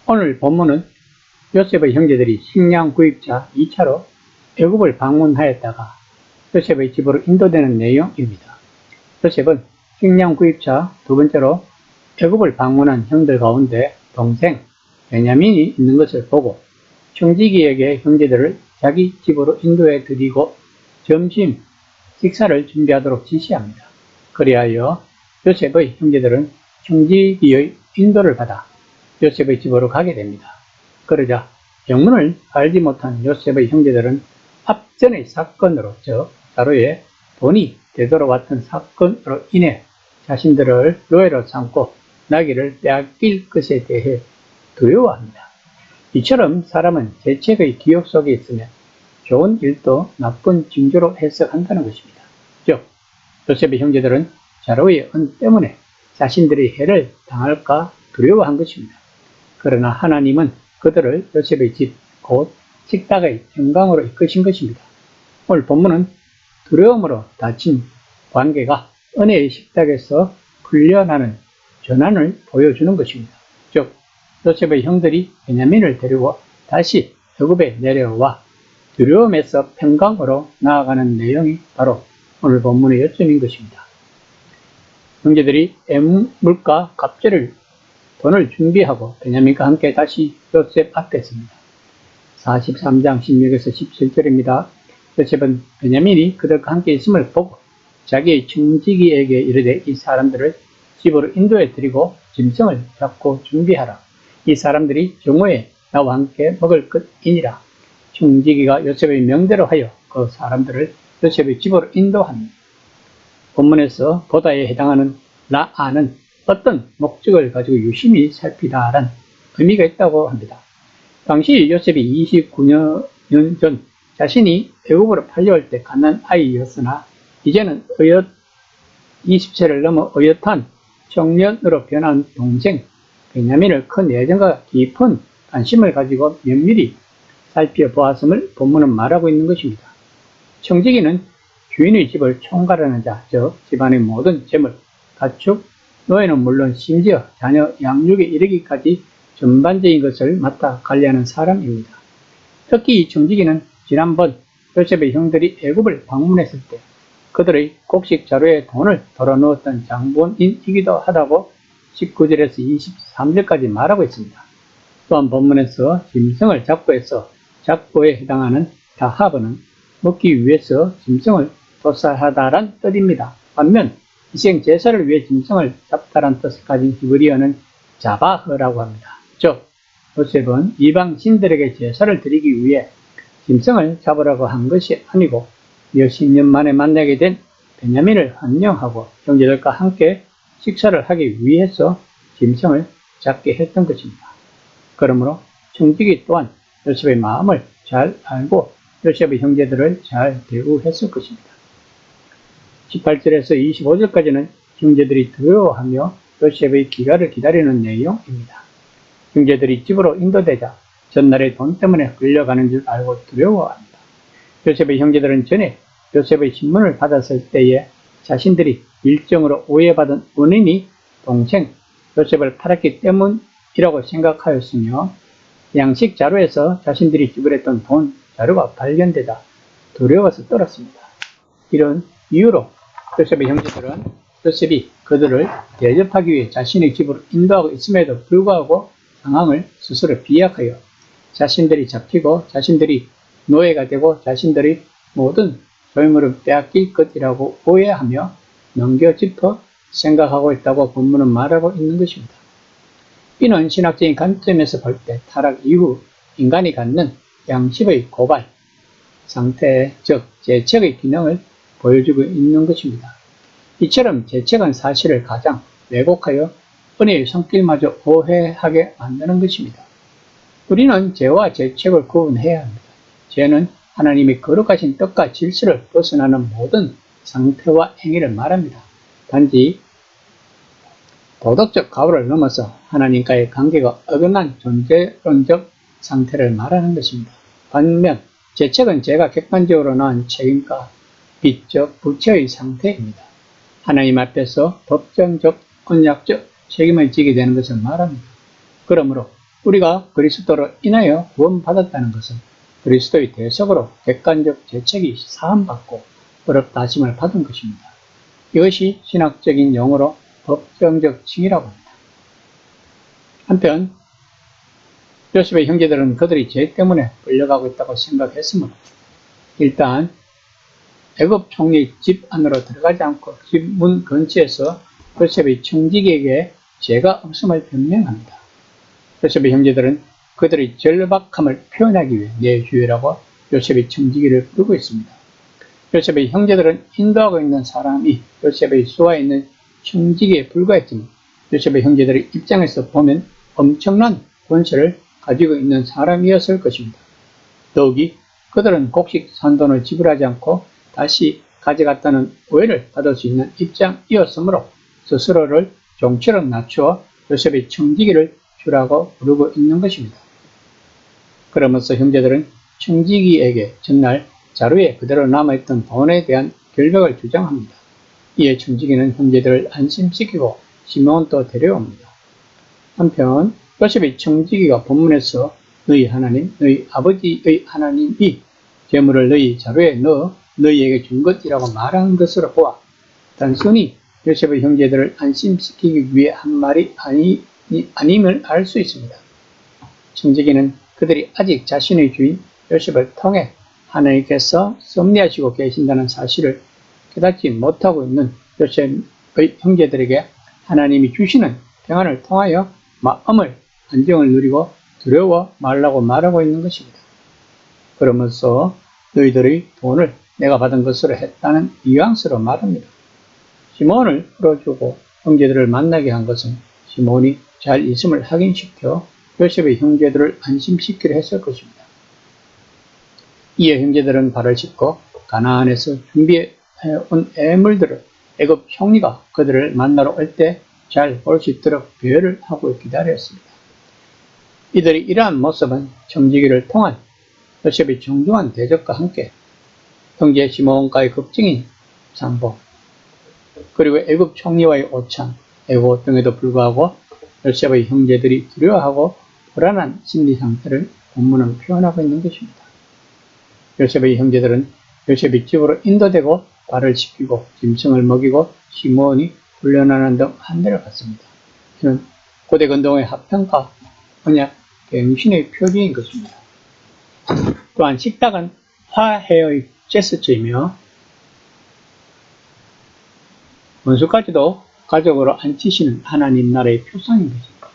오늘 본문은 요셉의 형제들이 식량 구입차 2차로 애굽을 방문하였다가 요셉의 집으로 인도되는 내용입니다. 요셉은 식량 구입차 두 번째로 애굽을 방문한 형들 가운데 동생 베냐민이 있는 것을 보고 청지기에게 형제들을 자기 집으로 인도해 드리고 점심 식사를 준비하도록 지시합니다. 그리하여 요셉의 형제들은 청지기의 인도를 받아 요셉의 집으로 가게 됩니다. 그러자 영문을 알지 못한 요셉의 형제들은 앞전의 사건으로, 즉 자로에 돈이 되돌아왔던 사건으로 인해 자신들을 노예로 삼고 나귀를 빼앗길 것에 대해 두려워합니다. 이처럼 사람은 재책의 기억 속에 있으면 좋은 일도 나쁜 징조로 해석한다는 것입니다. 즉 요셉의 형제들은 자로의 은 때문에 자신들이 해를 당할까 두려워한 것입니다. 그러나 하나님은 그들을 요셉의 집, 곧 식탁의 평강으로 이끄신 것입니다. 오늘 본문은 두려움으로 닫힌 관계가 은혜의 식탁에서 풀려나는 전환을 보여주는 것입니다. 즉 요셉의 형들이 베냐민을 데리고 다시 애굽에 내려와 두려움에서 평강으로 나아가는 내용이 바로 오늘 본문의 요점인 것입니다. 형제들이 애물과 갑절을 돈을 준비하고 베냐민과 함께 다시 요셉 앞에 섭니다. 43장 16에서 17절입니다. 요셉은 베냐민이 그들과 함께 있음을 보고 자기의 청지기에게 이르되 이 사람들을 집으로 인도해 드리고 짐승을 잡고 준비하라. 이 사람들이 정오에 나와 함께 먹을 것이니라. 청지기가 요셉의 명대로 하여 그 사람들을 요셉의 집으로 인도합니다. 본문에서 보다에 해당하는 라아는 어떤 목적을 가지고 유심히 살피다라는 의미가 있다고 합니다. 당시 요셉이 29년 전 자신이 애굽으로 팔려올 때 갓난 아이였으나 이제는 20세를 넘어 어엿한 청년으로 변한 동생 베냐민을 큰 애정과 깊은 관심을 가지고 면밀히 살펴보았음을 본문은 말하고 있는 것입니다. 청지기는 주인의 집을 총괄하는 자, 즉 집안의 모든 재물, 가축, 노예는 물론 심지어 자녀 양육에 이르기까지 전반적인 것을 맡아 관리하는 사람입니다. 특히 이 청지기는 지난번 요셉의 형들이 애굽을 방문했을 때 그들의 곡식 자루에 돈을 덜어넣었던 장본인이기도 하다고 19절에서 23절까지 말하고 있습니다. 또한 본문에서 짐승을 잡고 해서 잡고에 해당하는 다하브는 먹기 위해서 짐승을 도살하다란 뜻입니다. 반면 희생 제사를 위해 짐승을 잡다란 뜻을 가진 히브리어는 자바흐라고 합니다. 즉 요셉은 이방 신들에게 제사를 드리기 위해 짐승을 잡으라고 한 것이 아니고 몇십 년 만에 만나게 된 베냐민을 환영하고 형제들과 함께 식사를 하기 위해서 짐승을 잡게 했던 것입니다. 그러므로 청지기 또한 요셉의 마음을 잘 알고 요셉의 형제들을 잘 대우했을 것입니다. 18절에서 25절까지는 형제들이 두려워하며 요셉의 귀가를 기다리는 내용입니다. 형제들이 집으로 인도되자 전날에 돈 때문에 끌려가는 줄 알고 두려워합니다. 요셉의 형제들은 전에 요셉의 신문을 받았을 때에 자신들이 일정으로 오해받은 원인이 동생 요셉을 팔았기 때문이라고 생각하였으며 양식 자료에서 자신들이 지불했던 돈 자료가 발견되자 두려워서 떨었습니다. 이런 이유로 요셉의 형제들은 요셉이 그들을 대접하기 위해 자신의 집으로 인도하고 있음에도 불구하고 상황을 스스로 비약하여 자신들이 잡히고 자신들이 노예가 되고 자신들이 모든 소유물을 빼앗길 것이라고 오해하며 넘겨짚어 생각하고 있다고 본문은 말하고 있는 것입니다. 이는 신학적인 관점에서 볼 때 타락 이후 인간이 갖는 양심의 고발 상태, 즉 재책의 기능을 보여주고 있는 것입니다. 이처럼 재책은 사실을 가장 왜곡하여 은혜의 손길마저 오해하게 만드는 것입니다. 우리는 죄와 재책을 구분해야 합니다. 죄는 하나님이 거룩하신 뜻과 질서를 벗어나는 모든 상태와 행위를 말합니다. 단지 도덕적 가오를 넘어서 하나님과의 관계가 어긋난 존재론적 상태를 말하는 것입니다. 반면 재책은 죄가 객관적으로 낳은 책임과 빚적 부채의 상태입니다. 하나님 앞에서 법정적, 언약적 책임을 지게 되는 것을 말합니다. 그러므로 우리가 그리스도로 인하여 구원받았다는 것은 그리스도의 대속으로 객관적 죄책이 사함받고 의롭다하심을 받은 것입니다. 이것이 신학적인 용어로 법정적 칭의라고 합니다. 한편 요셉의 형제들은 그들이 죄 때문에 끌려가고 있다고 생각했으므로 일단 애굽 총리의 집 안으로 들어가지 않고 집 문 근처에서 요셉의 청지기에게 죄가 없음을 변명합니다. 요셉의 형제들은 그들의 절박함을 표현하기 위해 내 주여라고 요셉의 청지기를 부르고 있습니다. 요셉의 형제들은 인도하고 있는 사람이 요셉의 수하에 있는 청지기에 불과했지만 요셉의 형제들의 입장에서 보면 엄청난 권세를 가지고 있는 사람이었을 것입니다. 더욱이 그들은 곡식 산돈을 지불하지 않고 다시 가져갔다는 오해를 받을 수 있는 입장이었으므로 스스로를 종처로 낮추어 요셉의 청지기를 주라고 부르고 있는 것입니다. 그러면서 형제들은 청지기에게 전날 자루에 그대로 남아있던 돈에 대한 결백을 주장합니다. 이에 청지기는 형제들을 안심시키고 시몬도 데려옵니다. 한편 요셉의 청지기가 본문에서 너희 하나님, 너희 아버지의 하나님이 재물을 너희 자루에 넣어 너희에게 준 것이라고 말한 것으로 보아 단순히 요셉의 형제들을 안심시키기 위해 한 말이 아님을 알 수 있습니다. 청지기는 그들이 아직 자신의 주인 요셉을 통해 하나님께서 섭리하시고 계신다는 사실을 깨닫지 못하고 있는 요셉의 형제들에게 하나님이 주시는 평안을 통하여 마음을 안정을 누리고 두려워 말라고 말하고 있는 것입니다. 그러면서 너희들의 돈을 내가 받은 것으로 했다는 뉘앙스로 말합니다. 시몬을 풀어주고 형제들을 만나게 한 것은 시몬이 잘 있음을 확인시켜 요셉의 형제들을 안심시키려 했을 것입니다. 이에 형제들은 발을 씻고 가나안에서 준비해온 애물들을 애굽 총리가 그들을 만나러 올 때 잘 볼 수 있도록 배회를 하고 기다렸습니다. 이들이 이러한 모습은 청지기를 통한 요셉의 정중한 대접과 함께 형제 시몬과의 급증인 상봉 그리고 애굽 총리와의 오찬, 애고 등에도 불구하고 요셉의 형제들이 두려워하고 불안한 심리 상태를 본문은 표현하고 있는 것입니다. 요셉의 형제들은 요셉의 집으로 인도되고 발을 씻기고 짐승을 먹이고 시몬이 훈련하는 등 한 대를 갔습니다. 이는 고대 근동의 합평과 언약 갱신의 표기인 것입니다. 또한 식탁은 화해의 제스처이며 원수까지도 가족으로 앉히시는 하나님 나라의 표상인 것입니다.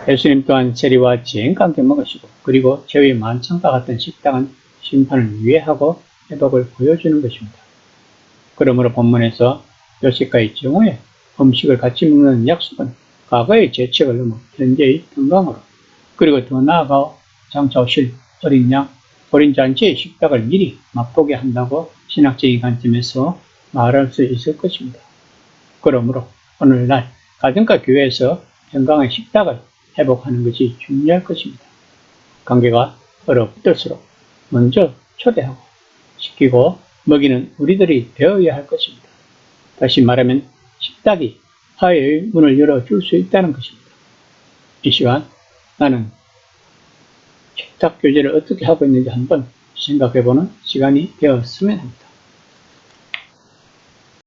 예수님 또한 세리와 지행과 함께 먹으시고 그리고 죄의 만찬과 같은 식당은 심판을 위해하고 회복을 보여주는 것입니다. 그러므로 본문에서 요셉과의 정오에 음식을 같이 먹는 약속은 과거의 죄책을 넘어 현재의 건강으로 그리고 더 나아가 장차 오실 어린 양, 어린 잔치의 식탁을 미리 맛보게 한다고 신학적인 관점에서 말할 수 있을 것입니다. 그러므로 오늘날 가정과 교회에서 건강한 식탁을 회복하는 것이 중요할 것입니다. 관계가 어렵을수록 먼저 초대하고 시키고 먹이는 우리들이 되어야 할 것입니다. 다시 말하면 식탁이 화해의 문을 열어줄 수 있다는 것입니다. 이 시간 나는 식탁 교제를 어떻게 하고 있는지 한번 생각해보는 시간이 되었으면 합니다.